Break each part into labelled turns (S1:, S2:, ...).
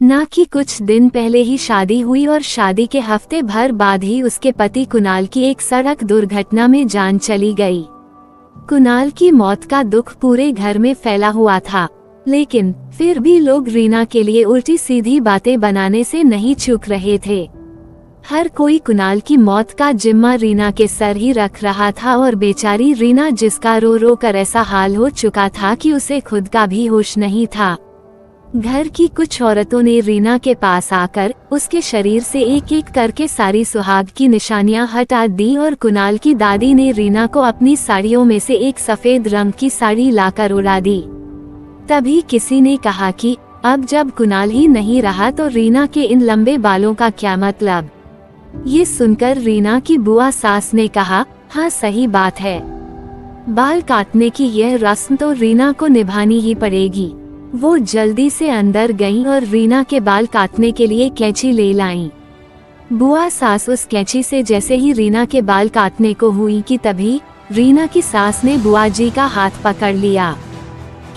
S1: ना कि कुछ दिन पहले ही शादी हुई और शादी के हफ्ते भर बाद ही उसके पति कुणाल की एक सड़क दुर्घटना में जान चली गई। कुणाल की मौत का दुख पूरे घर में फैला हुआ था, लेकिन फिर भी लोग रीना के लिए उल्टी सीधी बातें बनाने से नहीं चूक रहे थे। हर कोई कुणाल की मौत का जिम्मा रीना के सर ही रख रहा था और बेचारी रीना, जिसका रो रो कर ऐसा हाल हो चुका था कि उसे खुद का भी होश नहीं था। घर की कुछ औरतों ने रीना के पास आकर उसके शरीर से एक एक करके सारी सुहाग की निशानियां हटा दी और कुणाल की दादी ने रीना को अपनी साड़ियों में से एक सफेद रंग की साड़ी लाकर उड़ा दी। तभी किसी ने कहा कि अब जब कुणाल ही नहीं रहा तो रीना के इन लंबे बालों का क्या मतलब। ये सुनकर रीना की बुआ सास ने कहा, हाँ सही बात है, बाल काटने की यह रस्म तो रीना को निभानी ही पड़ेगी। वो जल्दी से अंदर गईं और रीना के बाल काटने के लिए कैंची ले लाईं। बुआ सास उस कैंची से जैसे ही रीना के बाल काटने को हुई कि तभी रीना की सास ने बुआ जी का हाथ पकड़ लिया।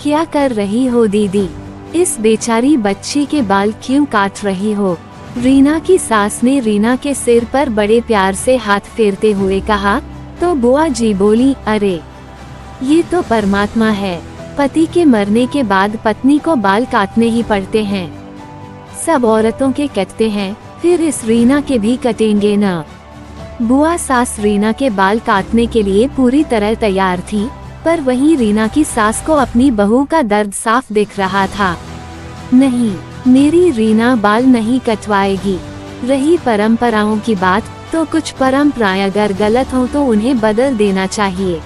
S1: क्या कर रही हो दीदी, इस बेचारी बच्ची के बाल क्यों काट रही हो। रीना की सास ने रीना के सिर पर बड़े प्यार से हाथ फेरते हुए कहा। तो बुआ जी बोली, अरे ये तो परमात्मा है, पति के मरने के बाद पत्नी को बाल काटने ही पड़ते हैं। सब औरतों के कटते हैं, फिर इस रीना के भी कटेंगे ना। बुआ सास रीना के बाल काटने के लिए पूरी तरह तैयार थी, पर वहीं रीना की सास को अपनी बहू का दर्द साफ दिख रहा था। नहीं, मेरी रीना बाल नहीं कटवाएगी। रही परंपराओं की बात, तो कुछ परंपराएं अगर गलत हो तो उन्हें बदल देना चाहिए।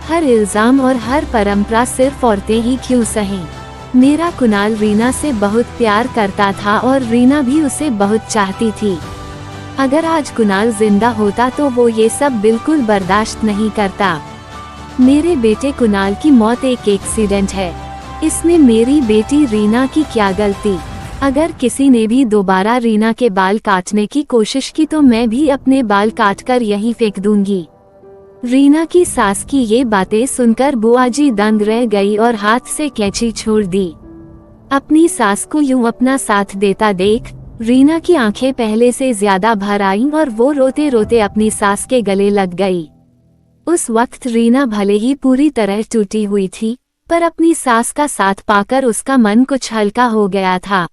S1: हर इल्जाम और हर परंपरा सिर्फ औरतें ही क्यों सहें। मेरा कुणाल रीना से बहुत प्यार करता था और रीना भी उसे बहुत चाहती थी। अगर आज कुणाल जिंदा होता तो वो ये सब बिल्कुल बर्दाश्त नहीं करता। मेरे बेटे कुणाल की मौत एक एक्सीडेंट है, इसमें मेरी बेटी रीना की क्या गलती। अगर किसी ने भी दोबारा रीना के बाल काटने की कोशिश की तो मैं भी अपने बाल काटकर यहीं फेंक दूंगी। रीना की सास की ये बातें सुनकर बुआ जी दंग रह गई और हाथ से कैंची छोड़ दी। अपनी सास को यूं अपना साथ देता देख रीना की आंखें पहले से ज्यादा भर आईं और वो रोते रोते अपनी सास के गले लग गई। उस वक्त रीना भले ही पूरी तरह टूटी हुई थी, पर अपनी सास का साथ पाकर उसका मन कुछ हल्का हो गया था।